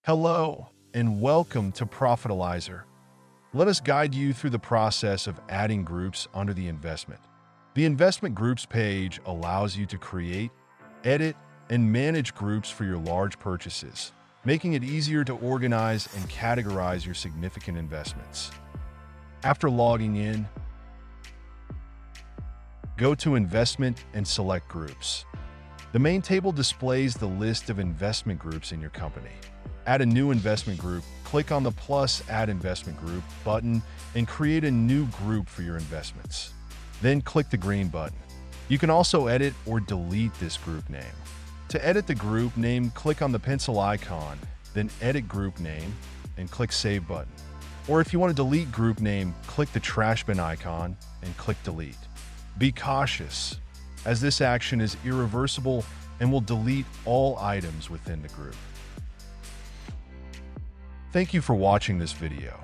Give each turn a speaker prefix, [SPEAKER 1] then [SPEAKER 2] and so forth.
[SPEAKER 1] Hello, and welcome to Profitolizer. Let us guide you through the process of adding groups under the investment. The Investment Groups page allows you to create, edit, and manage groups for your large purchases, making it easier to organize and categorize your significant investments. After logging in, go to Investment and select Groups. The main table displays the list of investment groups in your company. Add a new investment group, click on the plus Add Investment Group button and create a new group for your investments. Then click the green button. You can also edit or delete this group name. To edit the group name, click on the pencil icon, then Edit Group Name and click Save button. Or if you want to delete group name, click the trash bin icon and click Delete. Be cautious, as this action is irreversible and will delete all items within the group. Thank you for watching this video.